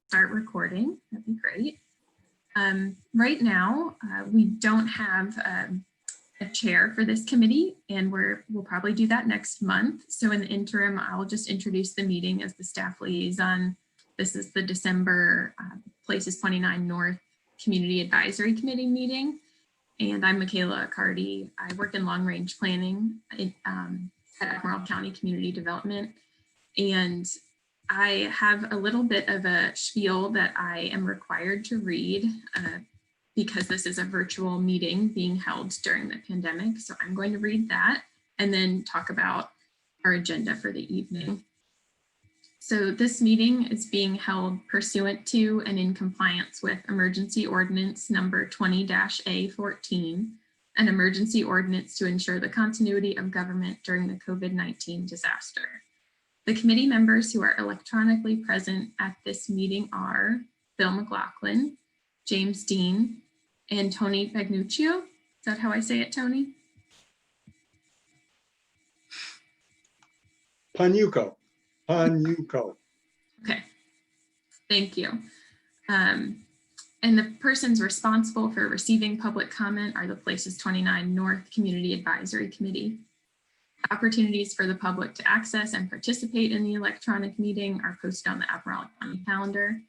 start recording. That'd be great. Right now, we don't have a chair for this committee, and we'll probably do that next month. So in the interim, I'll just introduce the meeting as the staff liaison. This is the December Places 29 North Community Advisory Committee meeting. And I'm Michaela Accardi. I work in long range planning at Albemarle County Community Development. And I have a little bit of a spiel that I am required to read because this is a virtual meeting being held during the pandemic. So I'm going to read that and then talk about our agenda for the evening. So this meeting is being held pursuant to and in compliance with Emergency Ordinance number 20-A14, an emergency ordinance to ensure the continuity of government during the COVID-19 disaster. The committee members who are electronically present at this meeting are Bill McLaughlin, James Dean, and Tony Pagnuccio. Is that how I say it, Tony? Panuco. Panuco. Okay, thank you. And the persons responsible for receiving public comment are the Places 29 North Community Advisory Committee. Opportunities for the public to access and participate in the electronic meeting are posted on the Albemarle County calendar.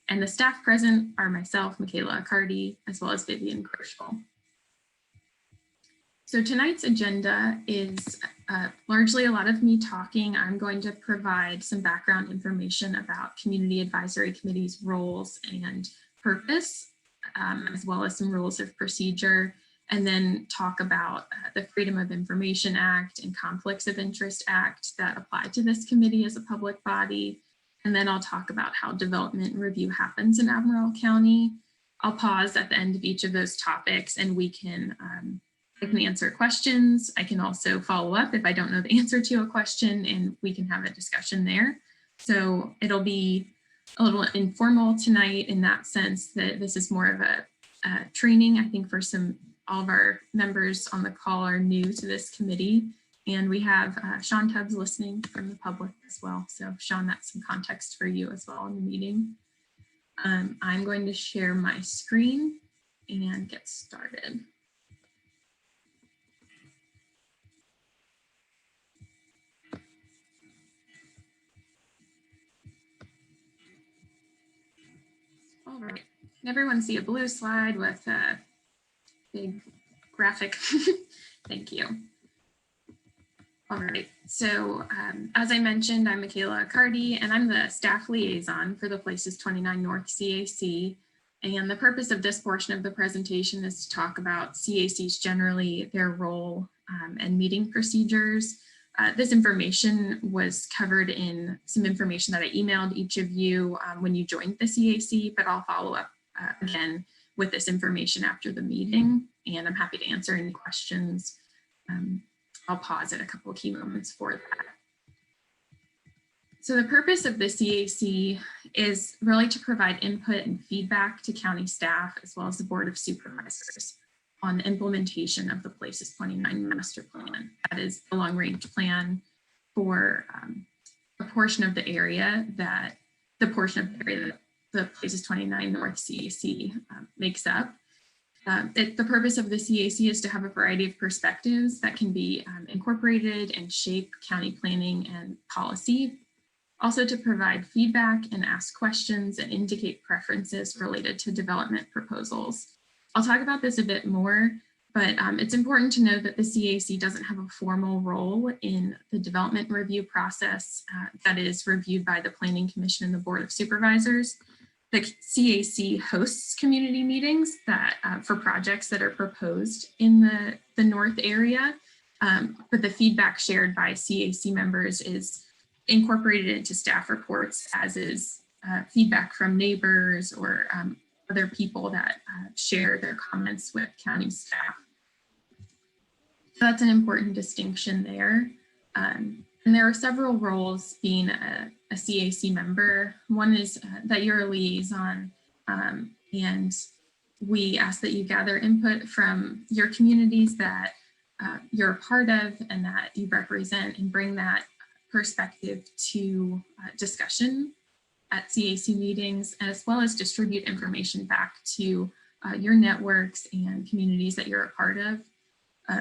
And the staff present are myself, Michaela Accardi, as well as Vivian Kirschel. So tonight's agenda is largely a lot of me talking. I'm going to provide some background information about Community Advisory Committee's roles and purpose, as well as some rules of procedure, and then talk about the Freedom of Information Act and Conflicts of Interest Act that apply to this committee as a public body. And then I'll talk about how development review happens in Albemarle County. I'll pause at the end of each of those topics and we can I can answer questions. I can also follow up if I don't know the answer to a question, and we can have a discussion there. So it'll be a little informal tonight in that sense that this is more of a training. I think for all of our members on the call are new to this committee, and we have Sean Tubbs listening from the public as well. So Sean, that's some context for you as well in the meeting. I'm going to share my screen and get started. All right, can everyone see a blue slide with a big graphic? Thank you. All right, so as I mentioned, I'm Michaela Accardi, and I'm the staff liaison for the Places 29 North CAC. And the purpose of this portion of the presentation is to talk about CACs generally, their role and meeting procedures. This information was covered in some information that I emailed each of you when you joined the CAC, but I'll follow up again with this information after the meeting, and I'm happy to answer any questions. I'll pause at a couple of key moments for that. So the purpose of the CAC is really to provide input and feedback to county staff as well as the Board of Supervisors on the implementation of the Places 29 Master Plan. That is a long range plan for a portion of the area that the Places 29 North CAC makes up. The purpose of the CAC is to have a variety of perspectives that can be incorporated and shape county planning and policy. Also to provide feedback and ask questions and indicate preferences related to development proposals. I'll talk about this a bit more, but it's important to know that the CAC doesn't have a formal role in the development review process that is reviewed by the Planning Commission and the Board of Supervisors. The CAC hosts community meetings that for projects that are proposed in the North area, but the feedback shared by CAC members is incorporated into staff reports, as is feedback from neighbors or other people that share their comments with county staff. So that's an important distinction there. And there are several roles being a CAC member. One is that you're a liaison, and we ask that you gather input from your communities that you're a part of and that you represent, and bring that perspective to discussion at CAC meetings, as well as distribute information back to your networks and communities that you're a part of.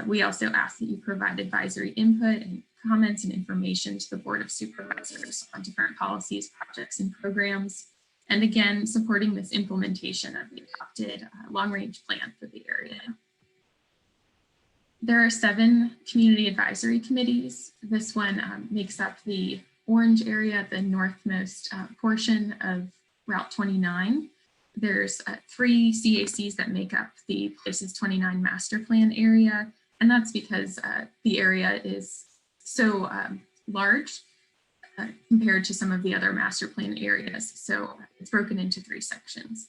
We also ask that you provide advisory input and comments and information to the Board of Supervisors on different policies, projects, and programs. And again, supporting this implementation of the adopted long-range plan for the area. There are 7 community advisory committees. This one makes up the orange area, the northmost portion of Route 29. There's 3 CACs that make up the Places 29 master plan area, and that's because the area is so large compared to some of the other master plan areas. So it's broken into 3 sections.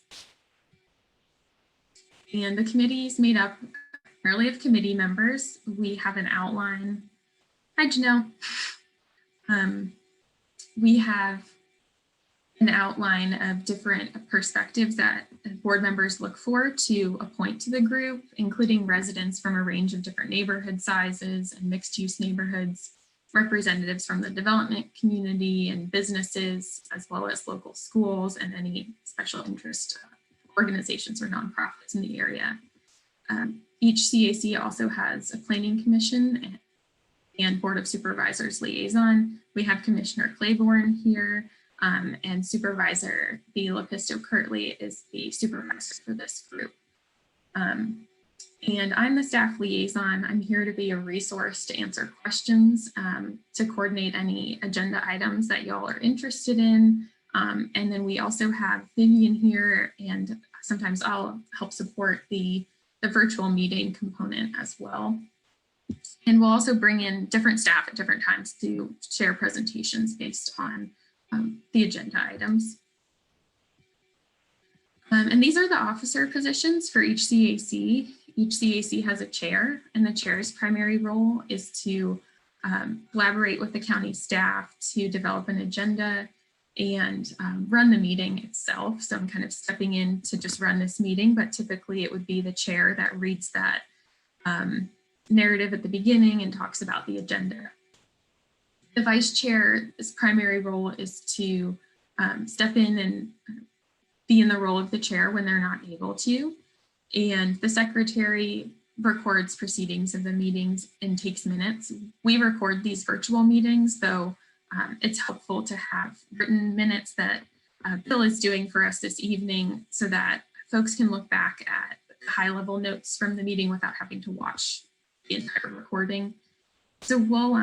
And the committee is made up primarily of committee members. We have an outline. Hi, Janelle. We have an outline of different perspectives that board members look for to appoint to the group, including residents from a range of different neighborhood sizes and mixed use neighborhoods, representatives from the development community and businesses, as well as local schools and any special interest organizations or nonprofits in the area. Each CAC also has a planning commission and Board of Supervisors liaison. We have Commissioner Claiborne here, and Supervisor B. Lapisto Kirtley is the supervisor for this group. And I'm the staff liaison. I'm here to be a resource to answer questions, to coordinate any agenda items that y'all are interested in. And then we also have Vivian here, and sometimes I'll help support the virtual meeting component as well. And we'll also bring in different staff at different times to share presentations based on the agenda items. And these are the officer positions for each CAC. Each CAC has a chair, and the chair's primary role is to collaborate with the county staff to develop an agenda and run the meeting itself. So I'm kind of stepping in to just run this meeting, but typically it would be the chair that reads that narrative at the beginning and talks about the agenda. The vice chair's primary role is to step in and be in the role of the chair when they're not able to. And the secretary records proceedings of the meetings and takes minutes. We record these virtual meetings, though it's helpful to have written minutes that Bill is doing for us this evening so that folks can look back at high-level notes from the meeting without having to watch the entire recording. So we'll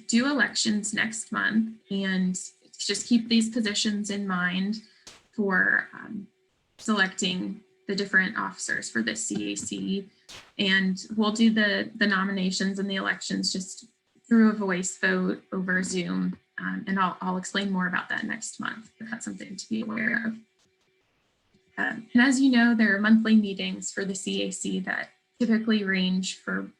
do elections next month, and just keep these positions in mind for selecting the different officers for this CAC. And we'll do the nominations and the elections just through a voice vote over Zoom. And I'll explain more about that next month, but that's something to be aware of. And as you know, there are monthly meetings for the CAC that typically range for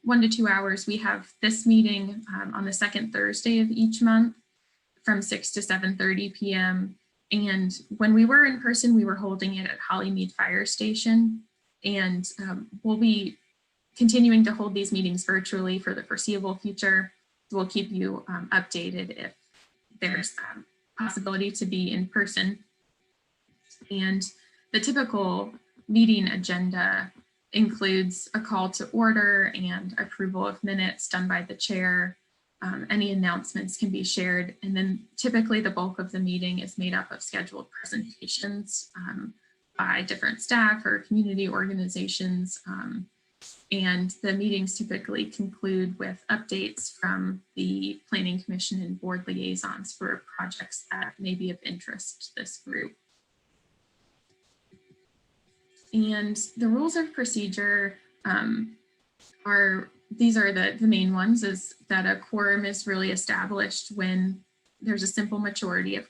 1 to 2 hours. We have this meeting on the second Thursday of each month from 6 to 7:30 p.m. And when we were in person, we were holding it at Hollymead Fire Station. And we'll be continuing to hold these meetings virtually for the foreseeable future. We'll keep you updated if there's possibility to be in person. And the typical meeting agenda includes a call to order and approval of minutes done by the chair. Any announcements can be shared. And then typically the bulk of the meeting is made up of scheduled presentations by different staff or community organizations. And the meetings typically conclude with updates from the Planning Commission and board liaisons for projects that may be of interest to this group. And the rules of procedure these are the main ones, is that a quorum is really established when there's a simple majority of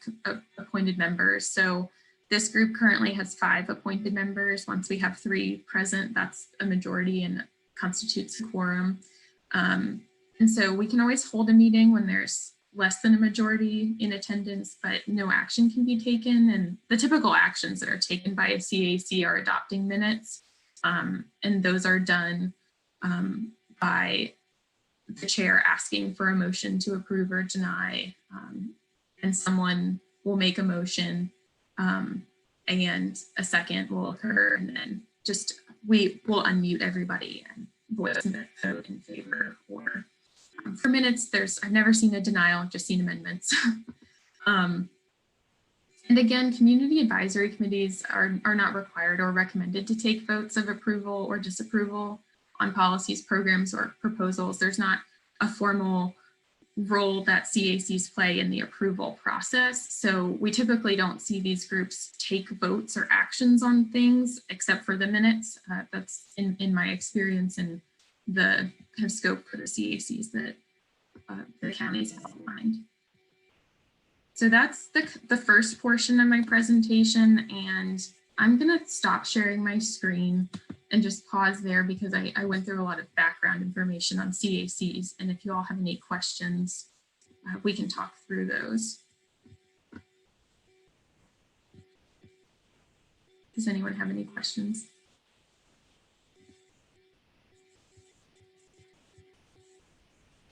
appointed members. So this group currently has 5 appointed members. Once we have 3 present, that's a majority and constitutes a quorum. And so we can always hold a meeting when there's less than a majority in attendance, but no action can be taken. And the typical actions that are taken by a CAC are adopting minutes. And those are done by the chair asking for a motion to approve or deny, and someone we'll make a motion and a second will occur, and then just we will unmute everybody and voice a vote in favor. Or for minutes, I've never seen a denial, I've just seen amendments. And again, community advisory committees are not required or recommended to take votes of approval or disapproval on policies, programs, or proposals. There's not a formal role that CACs play in the approval process. So we typically don't see these groups take votes or actions on things except for the minutes. That's in my experience and the kind of scope for the CACs that the counties have outlined. So that's the first portion of my presentation, and I'm gonna stop sharing my screen and just pause there because I went through a lot of background information on CACs, and if you all have any questions, we can talk through those. Does anyone have any questions?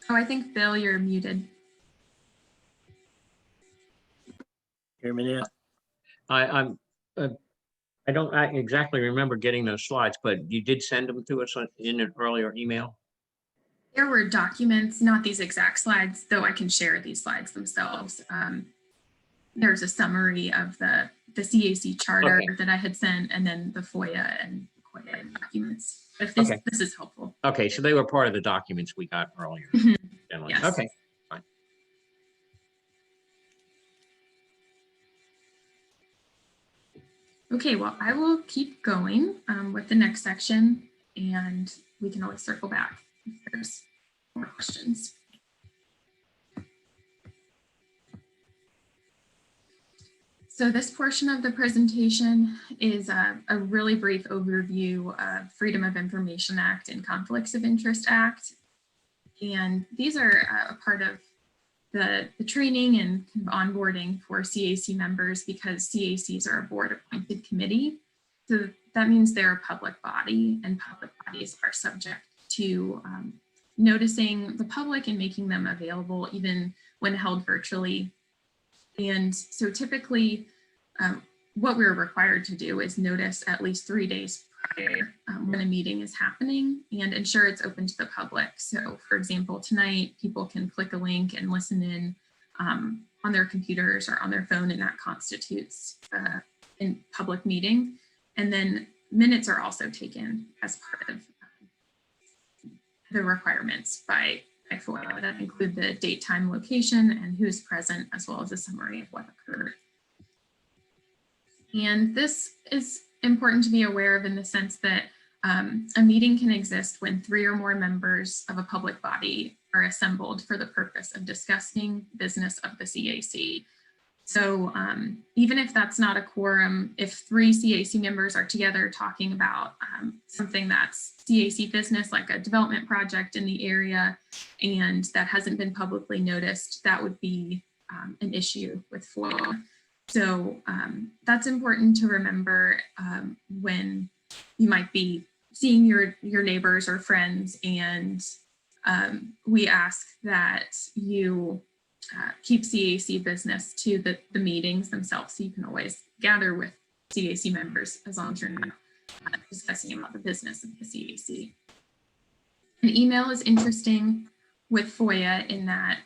Oh, I think Bill, you're muted. Hear me now? I don't exactly remember getting those slides, but you did send them to us in an earlier email. There were documents, not these exact slides, though I can share these slides themselves. There's a summary of the CAC charter that I had sent, and then the FOIA and COIA documents. If this is helpful. Okay, so they were part of the documents we got earlier. Yes. Okay. Fine. Okay, well, I will keep going with the next section, and we can always circle back if there's more questions. So this portion of the presentation is a really brief overview of Freedom of Information Act and Conflicts of Interest Act. And these are a part of the training and onboarding for CAC members, because CACs are a board appointed committee. So that means they're a public body, and public bodies are subject to noticing the public and making them available even when held virtually. And so typically what we're required to do is notice at least 3 days prior when a meeting is happening and ensure it's open to the public. So for example, tonight people can click a link and listen in on their computers or on their phone, and that constitutes a public meeting. And then minutes are also taken as part of the requirements by FOIA that include the date, time, location, and who's present, as well as a summary of what occurred. And this is important to be aware of in the sense that a meeting can exist when 3 or more members of a public body are assembled for the purpose of discussing business of the CAC. So even if that's not a quorum, if 3 CAC members are together talking about something that's CAC business, like a development project in the area, and that hasn't been publicly noticed, that would be an issue with FOIA. So that's important to remember when you might be seeing your neighbors or friends, and we ask that you keep CAC business to the meetings themselves, so you can always gather with CAC members as long as you're not discussing about the business of the CAC. An email is interesting with FOIA in that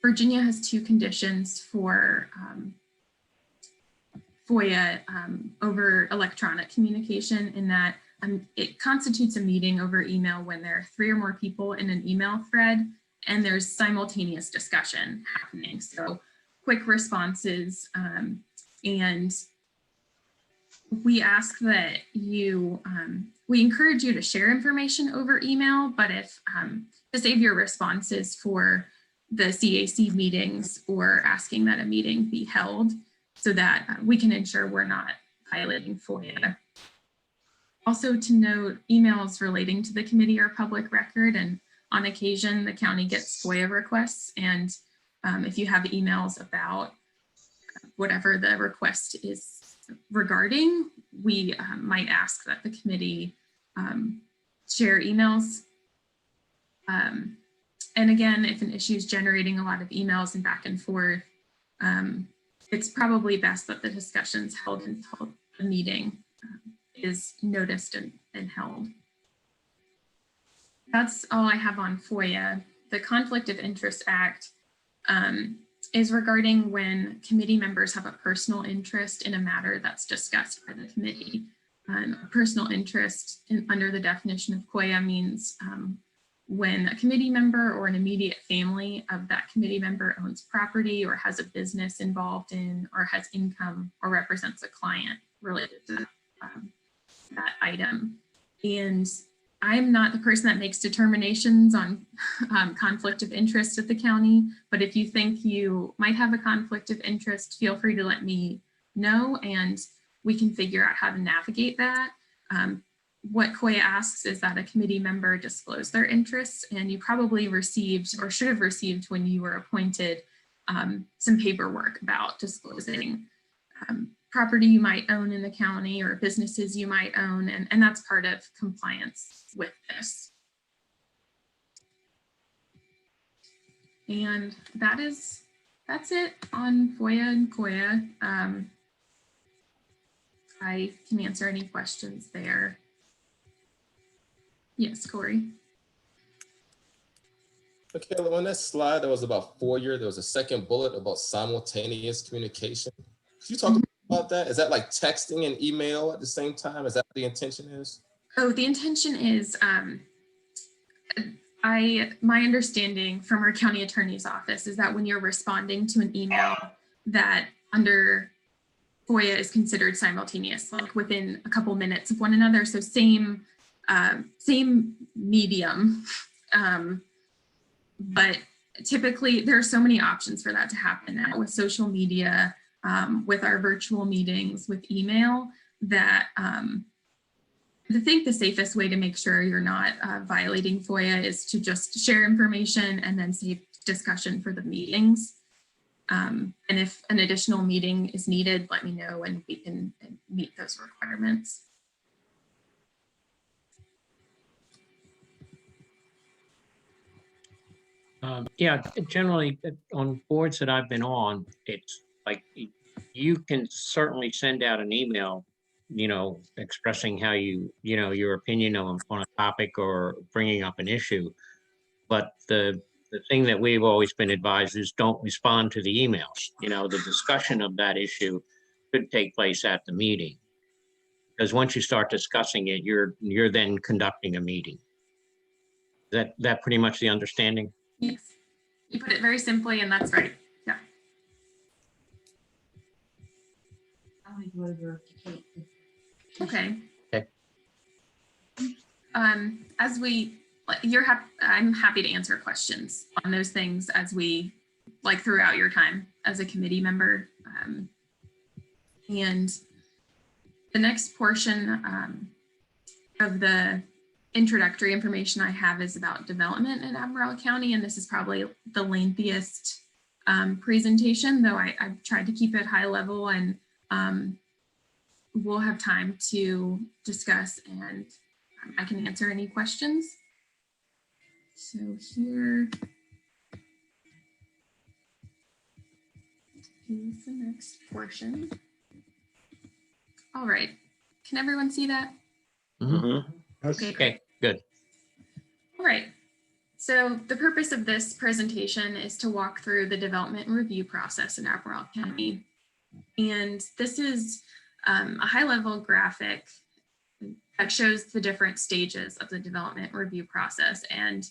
Virginia has 2 conditions for FOIA over electronic communication, in that it constitutes a meeting over email when there are 3 or more people in an email thread and there's simultaneous discussion happening. So quick responses, and we ask that you, we encourage you to share information over email, but if to save your responses for the CAC meetings or asking that a meeting be held, so that we can ensure we're not violating FOIA. Also to note, emails relating to the committee are public record, and on occasion the county gets FOIA requests, and if you have emails about whatever the request is regarding, we might ask that the committee share emails. And again, if an issue is generating a lot of emails and back and forth, it's probably best that the discussions held until the meeting is noticed and held. That's all I have on FOIA. The Conflict of Interest Act is regarding when committee members have a personal interest in a matter that's discussed by the committee. A personal interest under the definition of FOIA means when a committee member or an immediate family of that committee member owns property or has a business involved in or has income or represents a client related to that item. And I'm not the person that makes determinations on conflict of interest at the county, but if you think you might have a conflict of interest, feel free to let me know and we can figure out how to navigate that. What COIA asks is that a committee member disclose their interests, and you probably received or should have received when you were appointed some paperwork about disclosing property you might own in the county or businesses you might own, and that's part of compliance with this. And that's it on FOIA and COIA. I can answer any questions there. Yes, Corey. Okay, on that slide, that was about FOIA. There was a second bullet about simultaneous communication. Could you talk about that? Is that like texting and email at the same time? Is that what the intention is? Oh, the intention is, my understanding from our county attorney's office is that when you're responding to an email that under FOIA is considered simultaneous, like within a couple minutes of one another. So same medium, but typically there are so many options for that to happen now with social media, with our virtual meetings, with email, that I think the safest way to make sure you're not violating FOIA is to just share information and then save discussion for the meetings. And if an additional meeting is needed, let me know and we can meet those requirements. Yeah, generally on boards that I've been on, it's like you can certainly send out an email, expressing how your opinion on a topic or bringing up an issue. But the thing that we've always been advised is don't respond to the emails. The discussion of that issue could take place at the meeting. Because once you start discussing it, you're then conducting a meeting. Is that pretty much the understanding? Yes, you put it very simply, and that's right. Yeah. Okay. Okay. I'm happy to answer questions on those things as we throughout your time as a committee member. And the next portion of the introductory information I have is about development in Albemarle County, and this is probably the lengthiest presentation, though I've tried to keep it high level, and we'll have time to discuss and I can answer any questions. So here is the next portion. All right, can everyone see that? Mm-hmm. Okay, good. All right, so the purpose of this presentation is to walk through the development and review process in Albemarle County. And this is a high-level graphic that shows the different stages of the development review process. And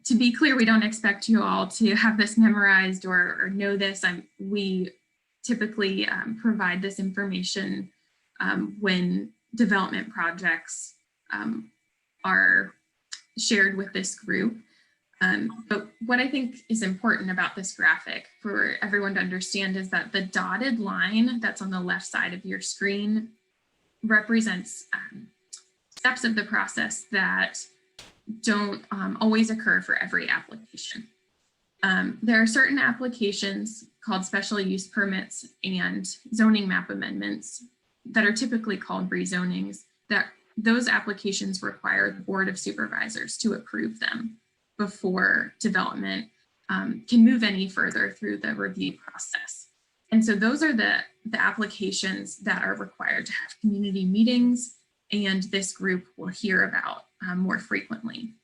to be clear, we don't expect you all to have this memorized or know this. We typically provide this information when development projects are shared with this group. But what I think is important about this graphic for everyone to understand is that the dotted line that's on the left side of your screen represents steps of the process that don't always occur for every application. There are certain applications called special use permits and zoning map amendments that are typically called rezonings, that those applications require the Board of Supervisors to approve them before development can move any further through the review process. And so those are the applications that are required to have community meetings, and this group will hear about more frequently.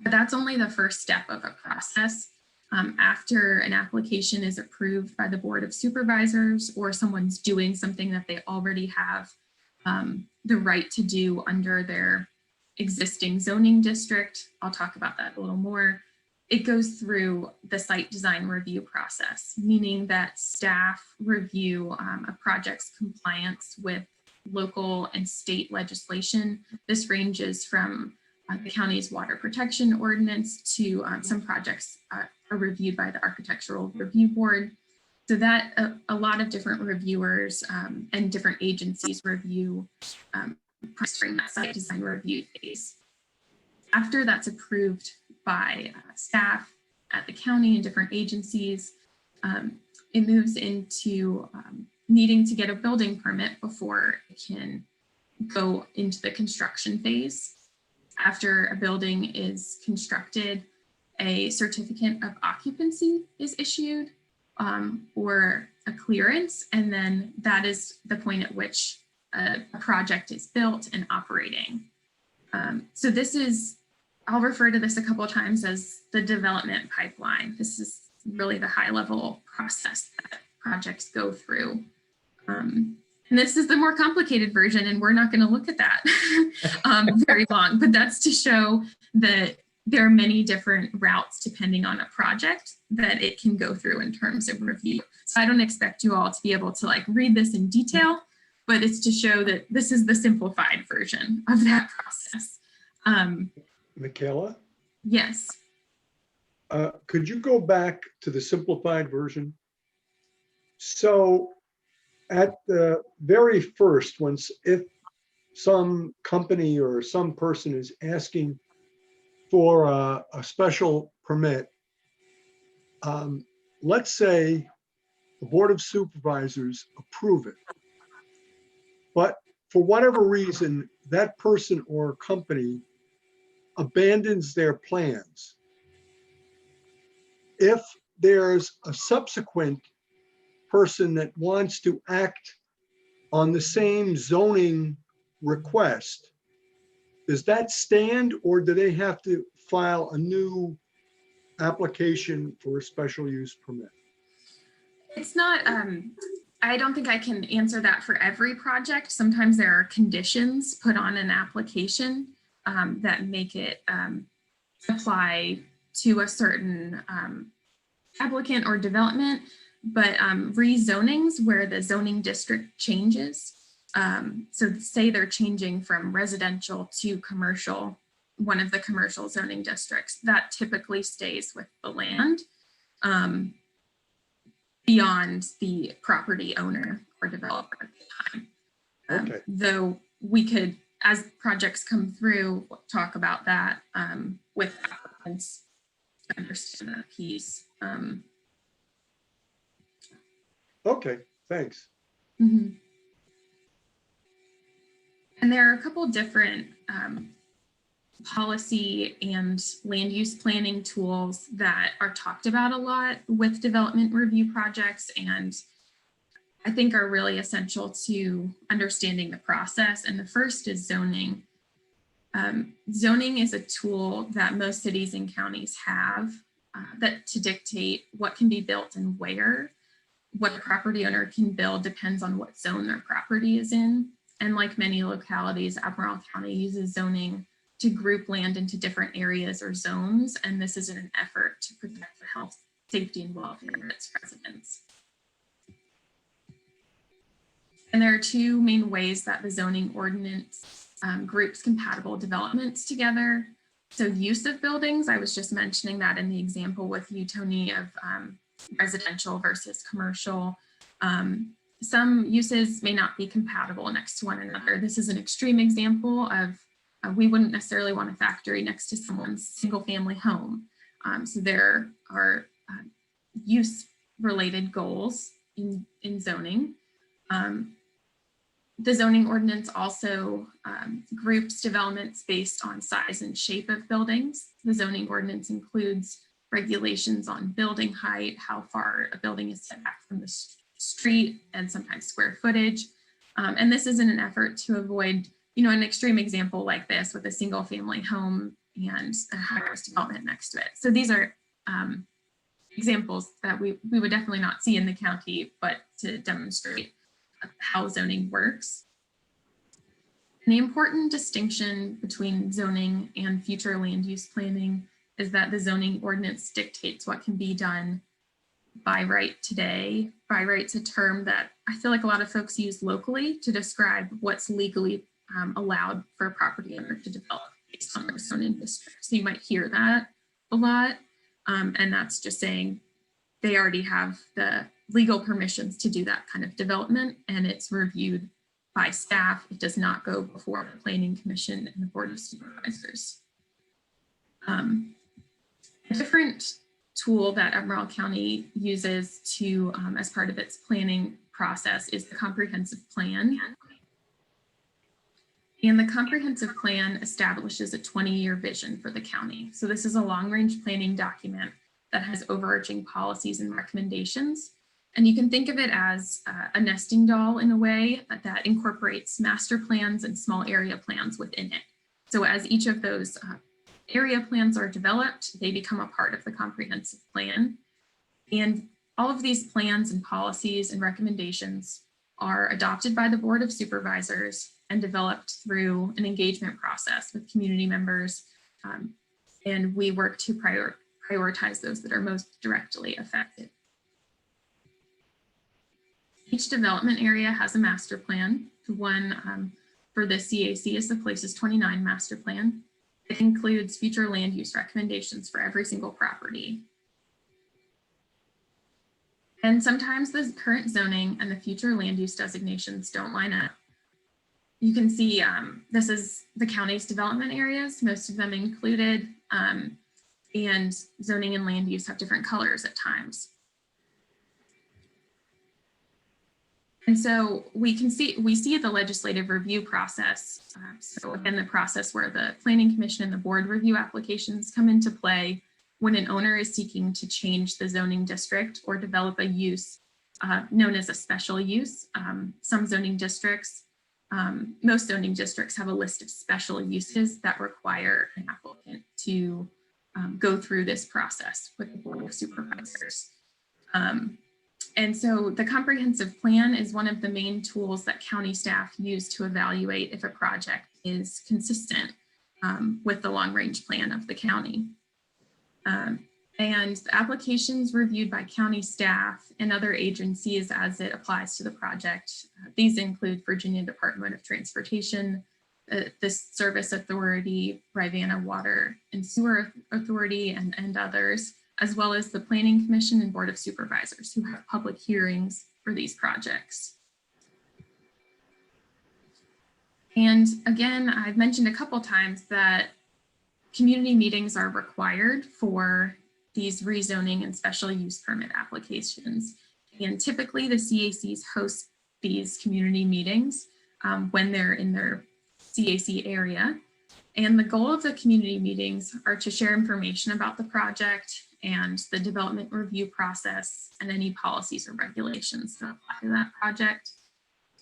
But that's only the first step of a process. After an application is approved by the Board of Supervisors, or someone's doing something that they already have the right to do under their existing zoning district, I'll talk about that a little more. It goes through the site design review process, meaning that staff review a project's compliance with local and state legislation. This ranges from the county's water protection ordinance to some projects are reviewed by the Architectural Review Board. So that a lot of different reviewers and different agencies review during that site design review phase. After that's approved by staff at the county and different agencies, it moves into needing to get a building permit before it can go into the construction phase. After a building is constructed, a certificate of occupancy is issued or a clearance, and then that is the point at which a project is built and operating. So this is, I'll refer to this a couple of times as the development pipeline. This is really the high level process that projects go through. And this is the more complicated version, and we're not going to look at that very long, but that's to show that there are many different routes depending on a project that it can go through in terms of review. So I don't expect you all to be able to like read this in detail, but it's to show that this is the simplified version of that process. Michaela, Yes. could you go back to the simplified version? So at the very first, if some company or some person is asking for a special permit, let's say the Board of Supervisors approve it, but for whatever reason, that person or company abandons their plans. If there's a subsequent person that wants to act on the same zoning request, does that stand, or do they have to file a new application for a special use permit? It's not, I don't think I can answer that for every project. Sometimes there are conditions put on an application that make it apply to a certain applicant or development, but rezonings where the zoning district changes. So say they're changing from residential to commercial, one of the commercial zoning districts, that typically stays with the land beyond the property owner or developer at the time. Okay. Though we could, as projects come through, talk about that with applicants to understand that piece. Okay, thanks. Mm-hmm. And there are a couple different policy and land use planning tools that are talked about a lot with development review projects, and I think are really essential to understanding the process. And the first is zoning. Zoning is a tool that most cities and counties have that to dictate what can be built and where. What a property owner can build depends on what zone their property is in. And like many localities, Albemarle County uses zoning to group land into different areas or zones. And this is in an effort to protect the health, safety, and welfare of its residents. And there are two main ways that the zoning ordinance groups compatible developments together. So use of buildings, I was just mentioning that in the example with you, Tony, of residential versus commercial. Some uses may not be compatible next to one another. This is an extreme example of we wouldn't necessarily want a factory next to someone's single family home. So there are use related goals in zoning. The zoning ordinance also groups developments based on size and shape of buildings. The zoning ordinance includes regulations on building height, how far a building is set back from the street, and sometimes square footage. And this is in an effort to avoid, an extreme example like this with a single family home and a high-rise development next to it. So these are examples that we would definitely not see in the county, but to demonstrate how zoning works. And the important distinction between zoning and future land use planning is that the zoning ordinance dictates what can be done by right today. By right's a term that I feel like a lot of folks use locally to describe what's legally allowed for a property owner to develop based on their zoning district. So you might hear that a lot, and that's just saying they already have the legal permissions to do that kind of development, and it's reviewed by staff. It does not go before the Planning Commission and the Board of Supervisors. A different tool that Albemarle County uses to, as part of its planning process, is the comprehensive plan. And the comprehensive plan establishes a 20-year vision for the county. So this is a long-range planning document that has overarching policies and recommendations. And you can think of it as a nesting doll in a way that incorporates master plans and small area plans within it. So as each of those area plans are developed, they become a part of the comprehensive plan. And all of these plans and policies and recommendations are adopted by the Board of Supervisors and developed through an engagement process with community members. And we work to prioritize those that are most directly affected. Each development area has a master plan. The one for the CAC is the Places29 master plan. It includes future land use recommendations for every single property. And sometimes the current zoning and the future land use designations don't line up. You can see this is the county's development areas, most of them included, and zoning and land use have different colors at times. And so we see the legislative review process. So again, the process where the Planning Commission and the board review applications come into play when an owner is seeking to change the zoning district or develop a use known as a special use. Some zoning districts, most zoning districts have a list of special uses that require an applicant to go through this process with the Board of Supervisors. And so the comprehensive plan is one of the main tools that county staff use to evaluate if a project is consistent with the long-range plan of the county. And the applications reviewed by county staff and other agencies as it applies to the project. These include Virginia Department of Transportation, the Service Authority, Rivanna Water and Sewer Authority, and others, as well as the Planning Commission and Board of Supervisors who have public hearings for these projects. And again, I've mentioned a couple times that community meetings are required for these rezoning and special use permit applications. And typically the CACs host these community meetings when they're in their CAC area. And the goal of the community meetings are to share information about the project and the development review process and any policies or regulations that apply to that project,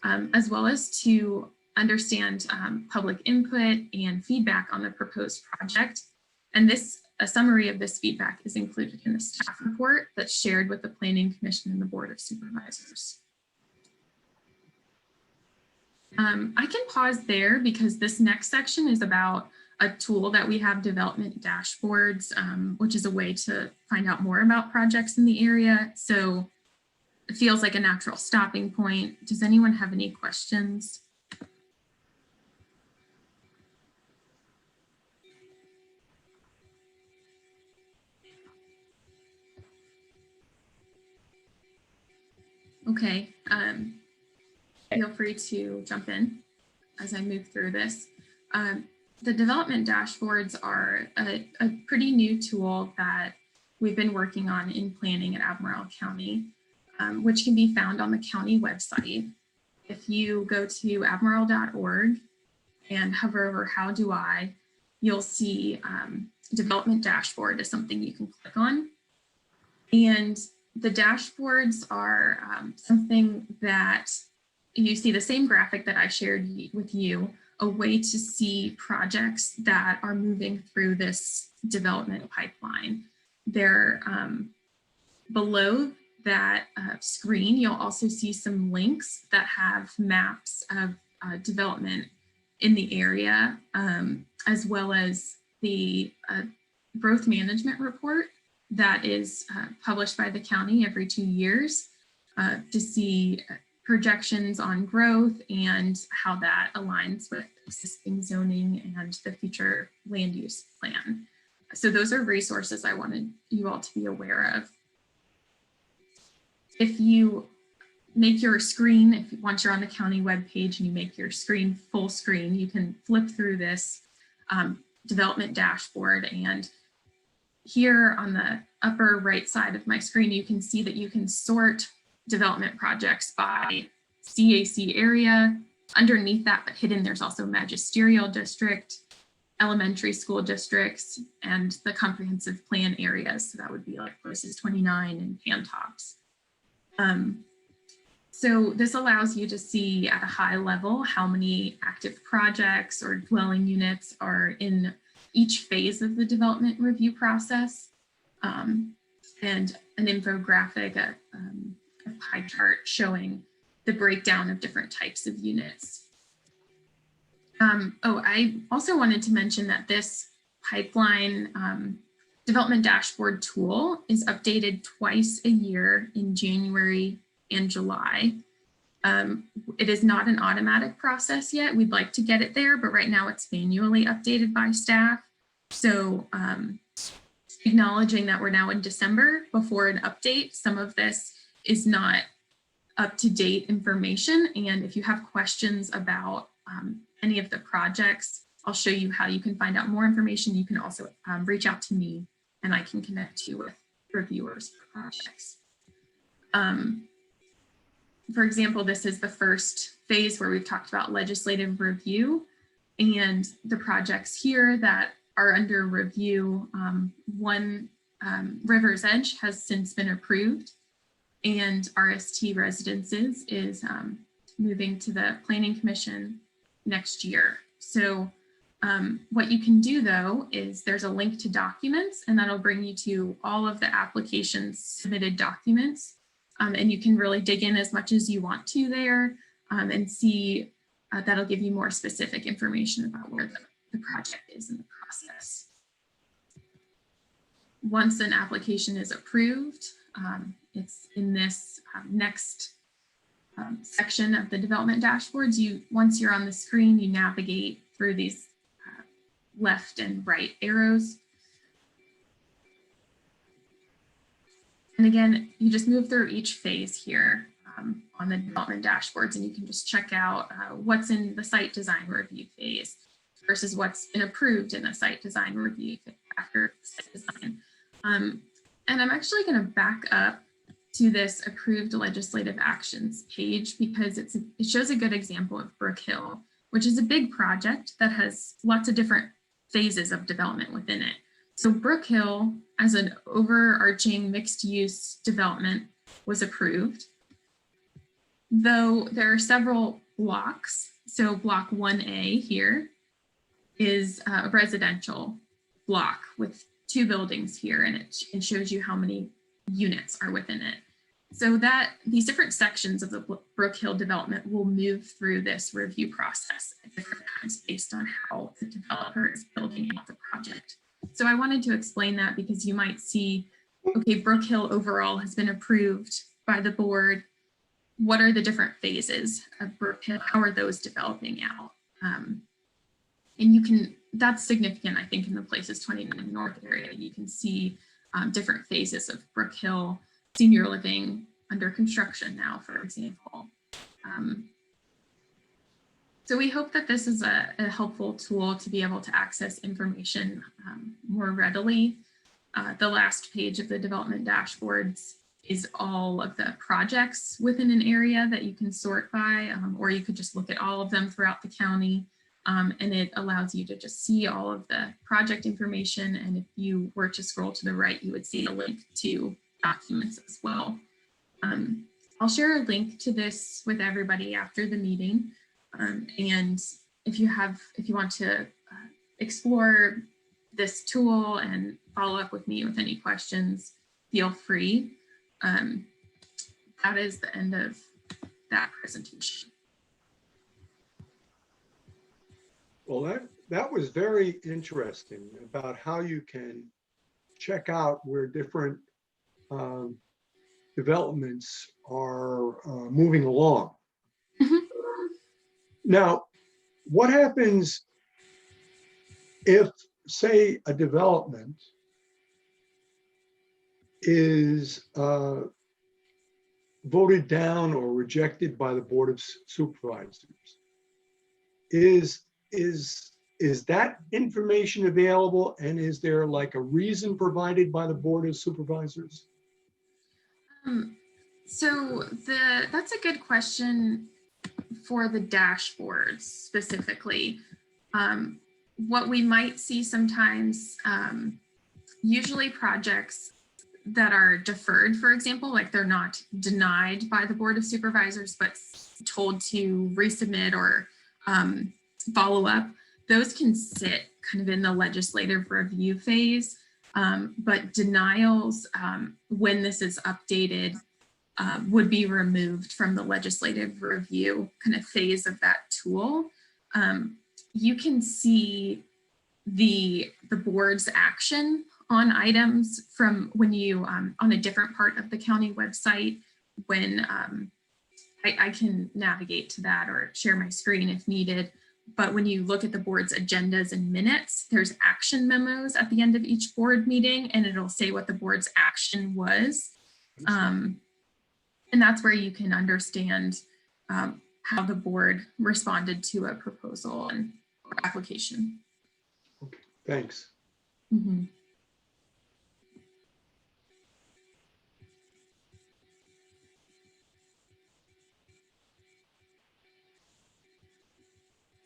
as well as to understand public input and feedback on the proposed project. And a summary of this feedback is included in the staff report that's shared with the Planning Commission and the Board of Supervisors. I can pause there because this next section is about a tool that we have, development dashboards, which is a way to find out more about projects in the area. So it feels like a natural stopping point. Does anyone have any questions? Okay, feel free to jump in as I move through this. The development dashboards are a pretty new tool that we've been working on in planning at Albemarle County, which can be found on the county website. If you go to albemarle.org and hover over How Do I, you'll see development dashboard is something you can click on. And the dashboards are something that you see the same graphic that I shared with you, a way to see projects that are moving through this development pipeline. They're below that screen, you'll also see some links that have maps of development in the area, as well as the growth management report that is published by the county every 2 years to see projections on growth and how that aligns with existing zoning and the future land use plan. So those are resources I wanted you all to be aware of. If you make your screen, once you're on the county webpage and you make your screen full screen, you can flip through this development dashboard, and here on the upper right side of my screen, you can see that you can sort development projects by CAC area. Underneath that, but hidden, there's also magisterial district, elementary school districts, and the comprehensive plan areas. So that would be like Places29 and Pantops. So this allows you to see at a high level how many active projects or dwelling units are in each phase of the development review process, and an infographic, a pie chart showing the breakdown of different types of units. I also wanted to mention that this pipeline development dashboard tool is updated twice a year in January and July. It is not an automatic process yet. We'd like to get it there, but right now it's manually updated by staff. So acknowledging that we're now in December before an update, some of this is not up-to-date information. And if you have questions about any of the projects, I'll show you how you can find out more information. You can also reach out to me and I can connect you with reviewers for projects. For example, this is the first phase where we've talked about legislative review, and the projects here that are under review, one River's Edge has since been approved, and RST Residences is moving to the Planning Commission next year. So what you can do though is there's a link to documents, and that'll bring you to all of the applications submitted documents. And you can really dig in as much as you want to there and see that'll give you more specific information about where the project is in the process. Once an application is approved, it's in this next section of the development dashboards. Once you're on the screen, you navigate through these left and right arrows. And again, you just move through each phase here on the development dashboards, and you can just check out what's in the site design review phase versus what's been approved in the site design review after site design. And I'm actually going to back up to this approved legislative actions page because it shows a good example of Brook Hill, which is a big project that has lots of different phases of development within it. So Brook Hill, as an overarching mixed use development, was approved, though there are several blocks. So block 1A here is a residential block with 2 buildings here, and it shows you how many units are within it. So that these different sections of the Brook Hill development will move through this review process at different times based on how the developer is building out the project. So I wanted to explain that because you might see, okay, Brook Hill overall has been approved by the board. What are the different phases of Brook Hill? How are those developing out? And you can, that's significant, I think, in the Places29 North area. You can see different phases of Brook Hill senior living under construction now, for example. So we hope that this is a helpful tool to be able to access information more readily. The last page of the development dashboards is all of the projects within an area that you can sort by, or you could just look at all of them throughout the county. And it allows you to just see all of the project information. And if you were to scroll to the right, you would see a link to documents as well. I'll share a link to this with everybody after the meeting. And if you want to explore this tool and follow up with me with any questions, feel free. That is the end of that presentation. Well, that was very interesting about how you can check out where different developments are moving along. Now, what happens if, say, a development is voted down or rejected by the Board of Supervisors? Is that information available, and is there like a reason provided by the Board of Supervisors? So that's a good question for the dashboards specifically. What we might see sometimes, usually projects that are deferred, for example, like they're not denied by the Board of Supervisors, but told to resubmit or follow up, those can sit kind of in the legislative review phase. But denials, when this is updated, would be removed from the legislative review kind of phase of that tool. You can see the board's action on items from when you, on a different part of the county website, when I can navigate to that or share my screen if needed. But when you look at the board's agendas and minutes, there's action memos at the end of each board meeting, and it'll say what the board's action was. And that's where you can understand how the board responded to a proposal and application. Okay, thanks. Mm-hmm.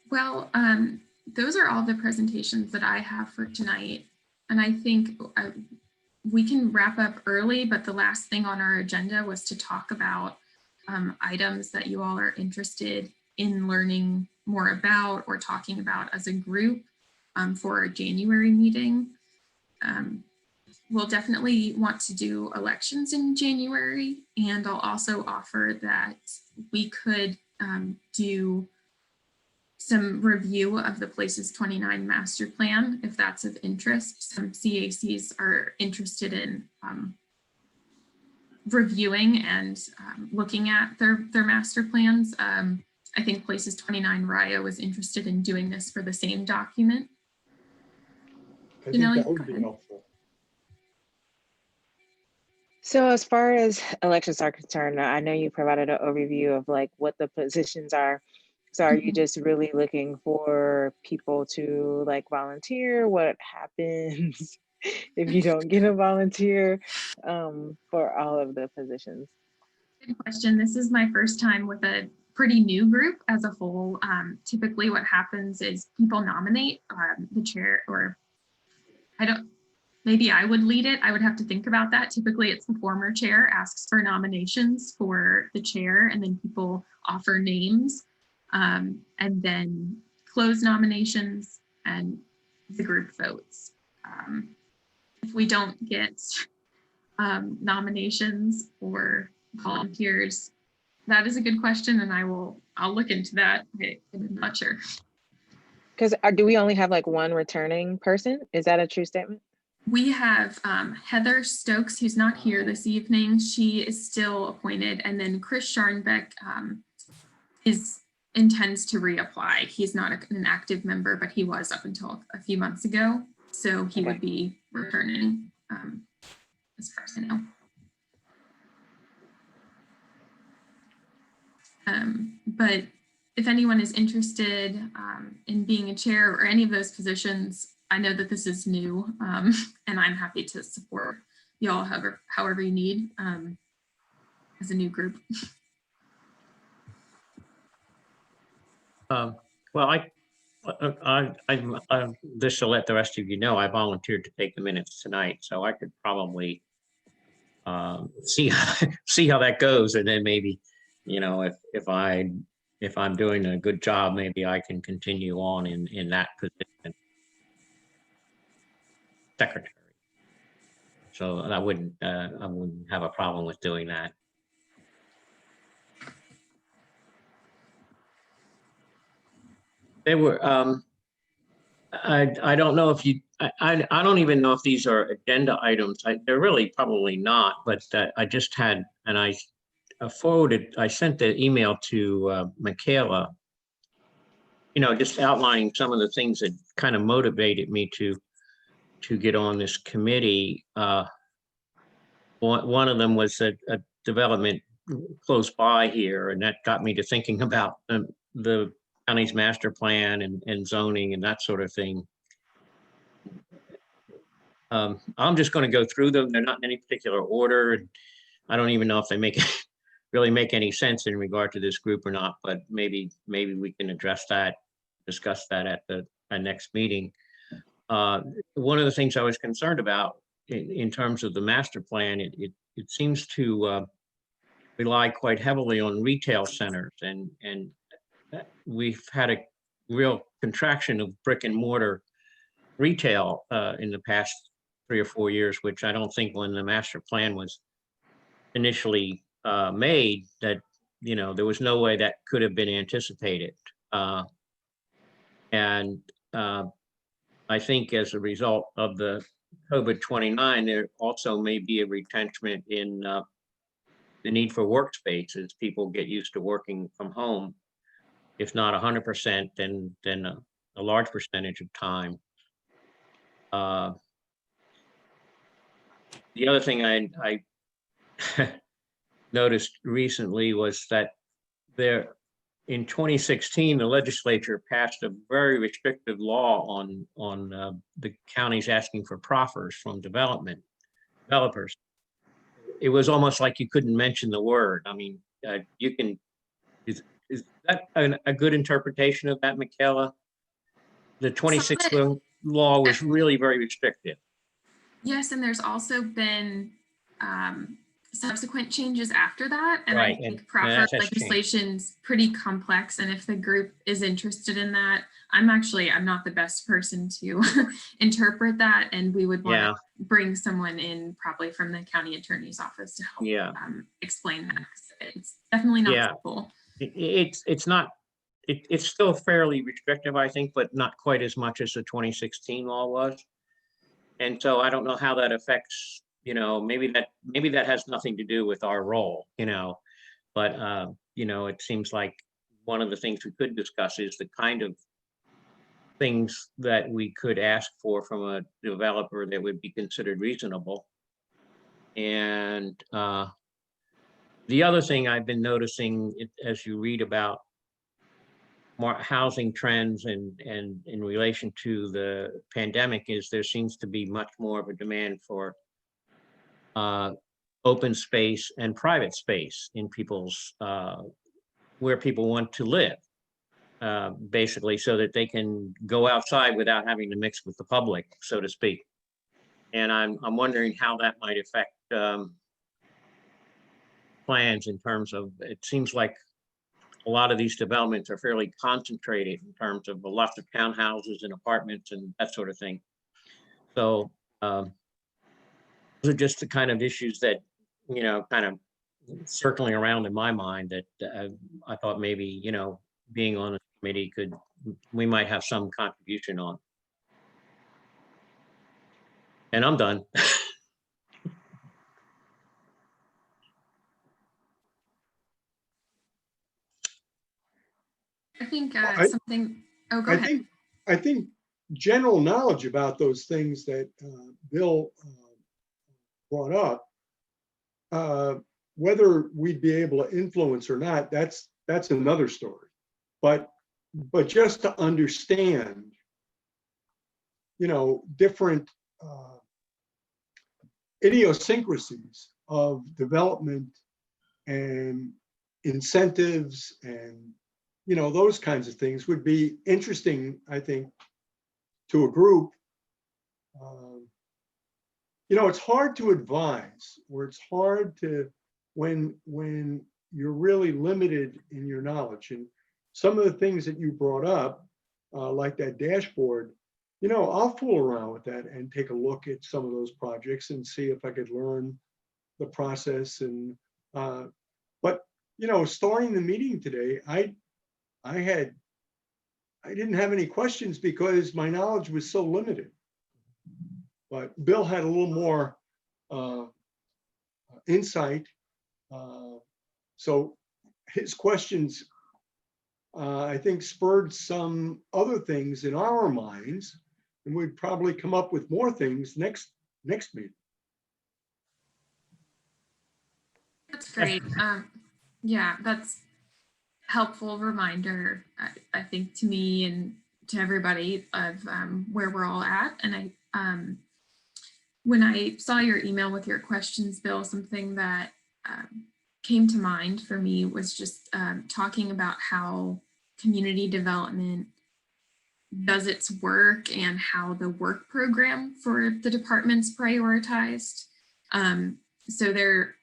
Well, those are all the presentations that I have for tonight. And I think we can wrap up early, but the last thing on our agenda was to talk about items that you all are interested in learning more about or talking about as a group for our January meeting. We'll definitely want to do elections in January, and I'll also offer that we could do some review of the Places29 master plan, if that's of interest. Some CACs are interested in reviewing and looking at their master plans. I think Places29 Raya was interested in doing this for the same document. I think that would be helpful. So as far as elections are concerned, I know you provided an overview of like what the positions are. So are you just really looking for people to like volunteer? What happens if you don't get a volunteer for all of the positions? Good question. This is my first time with a pretty new group as a whole. Typically what happens is people nominate the chair, or maybe I would lead it. I would have to think about that. Typically it's the former chair asks for nominations for the chair, and then people offer names. And then close nominations and the group votes. If we don't get nominations or volunteers, that is a good question, and I'll look into that. I'm not sure. Because do we only have like one returning person? Is that a true statement? We have Heather Stokes, who's not here this evening. She is still appointed, and then Chris Scharnbeck intends to reapply. He's not an active member, but he was up until a few months ago. So he would be returning as far as I know. But if anyone is interested in being a chair or any of those positions, I know that this is new, and I'm happy to support y'all however you need as a new group. Well, Just to let the rest of you know, I volunteered to take the minutes tonight, so I could probably see see how that goes, and then maybe, if I'm doing a good job, maybe I can continue on in that position, secretary. So I wouldn't have a problem with doing that. They were I don't know if I don't even know if these are agenda items. They're really probably not, but I just had, and I sent the email to Michaela, just outlining some of the things that kind of motivated me to get on this committee. One of them was a development close by here, and that got me to thinking about the county's master plan and zoning and that sort of thing. I'm just going to go through them. They're not in any particular order. I don't even know if they really make any sense in regard to this group or not, but maybe we can discuss that at the next meeting. One of the things I was concerned about in terms of the master plan, it seems to rely quite heavily on retail centers, and we've had a real contraction of brick and mortar retail in the past 3 or 4 years, which I don't think when the master plan was initially made, that there was no way that could have been anticipated. And I think as a result of the COVID-29, there also may be a retrenchment in the need for workspace as people get used to working from home, if not 100%, then a large percentage of time. The other thing I noticed recently was that in 2016, the legislature passed a very restrictive law on the counties asking for proffers from developers. It was almost like you couldn't mention the word. I mean, you can. Is that a good interpretation of that, Michaela? The 2016 law was really very restrictive. Yes, and there's also been subsequent changes after that, and right. I think proffer legislation's pretty complex, and if the group is interested in that, I'm not the best person to interpret that, and we would want to bring someone in probably from the county attorney's office to help explain that. It's definitely not simple. It's not. It's still fairly restrictive, I think, but not quite as much as the 2016 law was. And so I don't know how that affects, maybe that has nothing to do with our role, but, it seems like one of the things we could discuss is the kind of things that we could ask for from a developer that would be considered reasonable. And the other thing I've been noticing as you read about more housing trends and in relation to the pandemic is there seems to be much more of a demand for open space and private space in people's where people want to live, basically, so that they can go outside without having to mix with the public, so to speak. And I'm wondering how that might affect plans in terms of, it seems like a lot of these developments are fairly concentrated in terms of lots of townhouses and apartments and that sort of thing. So those are just the kind of issues that, kind of circling around in my mind that I thought maybe, being on a committee we might have some contribution on. And I'm done. I think something. Oh, go ahead. I think general knowledge about those things that Bill brought up, whether we'd be able to influence or not, that's another story. But just to understand, different idiosyncrasies of development and incentives and you know, those kinds of things would be interesting, I think, to a group. You know, it's hard to advise, or it's hard to, when you're really limited in your knowledge. And some of the things that you brought up, like that dashboard, you know, I'll fool around with that and take a look at some of those projects and see if I could learn the process. And but you know, starting the meeting today, I didn't have any questions because my knowledge was so limited. But Bill had a little more insight. So his questions, I think, spurred some other things in our minds, and we'd probably come up with more things next meeting. That's great. Yeah, that's helpful reminder, I think, to me and to everybody of where we're all at. And when I saw your email with your questions, Bill, something that came to mind for me was just talking about how community development does its work and how the work program for the department's prioritized. So there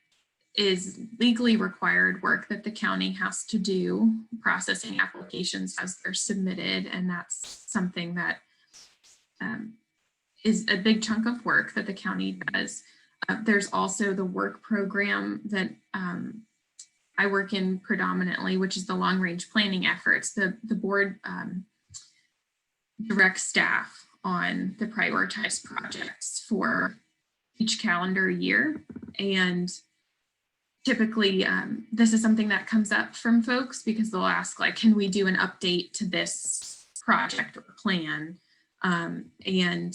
is legally required work that the county has to do, processing applications as they're submitted, and that's something that is a big chunk of work that the county does. There's also the work program that I work in predominantly, which is the long range planning efforts. The board directs staff on the prioritized projects for each calendar year. And typically this is something that comes up from folks because they'll ask, like, can we do an update to this project or plan? And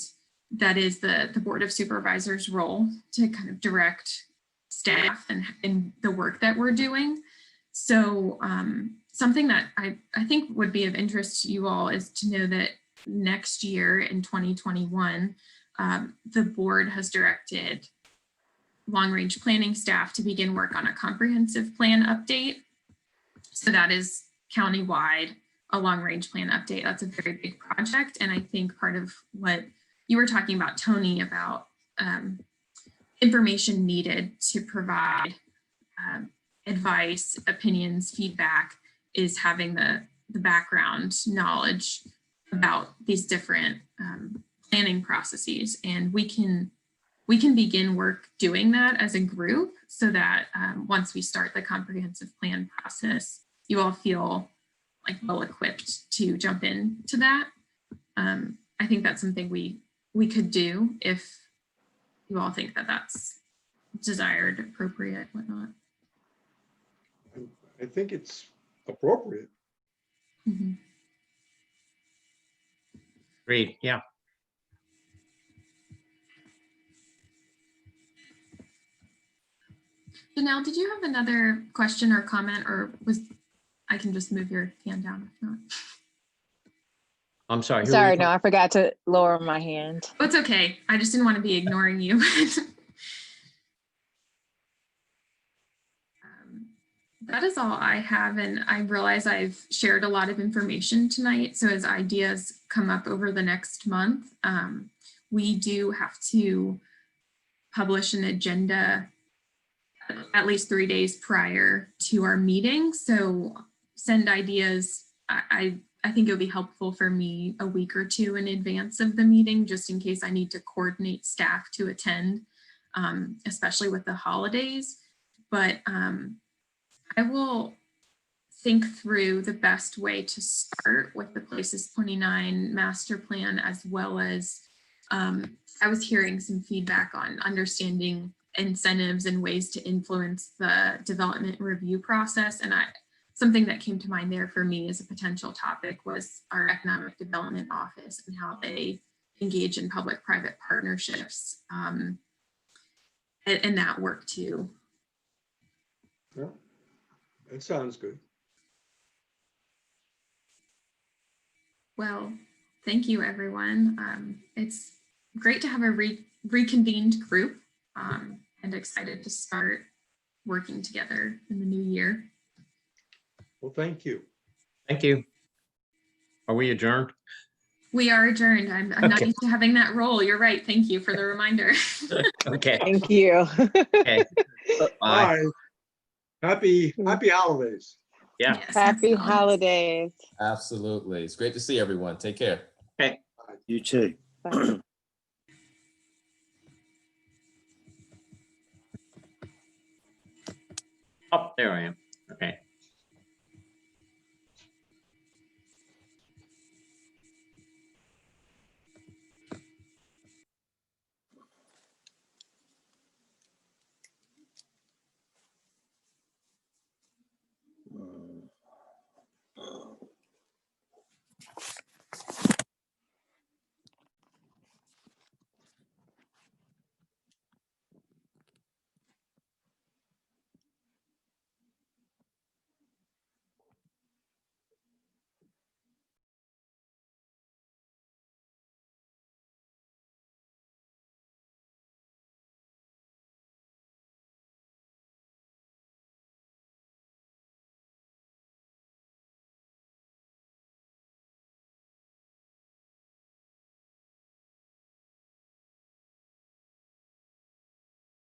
that is the Board of Supervisors role to kind of direct staff and the work that we're doing. So something that I think would be of interest to you all is to know that next year in 2021, the board has directed long-range planning staff to begin work on a comprehensive plan update. So that is countywide, a long-range plan update. That's a very big project. And I think part of what you were talking about, Tony, about information needed to provide advice, opinions, feedback, is having the background knowledge about these different planning processes. And we can begin work doing that as a group so that once we start the comprehensive plan process, you all feel like well equipped to jump into that. I think that's something we could do if you all think that that's desired, appropriate, whatnot. I think it's appropriate. Mm-hmm. Agreed, yeah. Janelle, did you have another question or comment, or I can just move your hand down if not? I'm sorry. Sorry, no, I forgot to lower my hand. Oh, it's okay. I just didn't want to be ignoring you. That is all I have, and I realize I've shared a lot of information tonight. So as ideas come up over the next month, we do have to publish an agenda at least 3 days prior to our meeting. So send ideas. I think it would be helpful for me a week or two in advance of the meeting, just in case I need to coordinate staff to attend, especially with the holidays. But I will think through the best way to start with the Places29 master plan, as well as I was hearing some feedback on understanding incentives and ways to influence the development review process. And something that came to mind there for me as a potential topic was our economic development office and how they engage in public-private partnerships and that work too. Yeah, that sounds good. Well, thank you, everyone. It's great to have a reconvened group and excited to start working together in the new year. Well, thank you. Thank you. Are we adjourned? We are adjourned. I'm not Okay. used to having that role. You're right. Thank you for the reminder. Okay. Thank you. Okay. Bye. Bye. Happy holidays. Yeah. Yes, Happy holidays. holidays. Absolutely. It's great to see everyone. Take care. Okay. You too. Bye. Oh, there I am.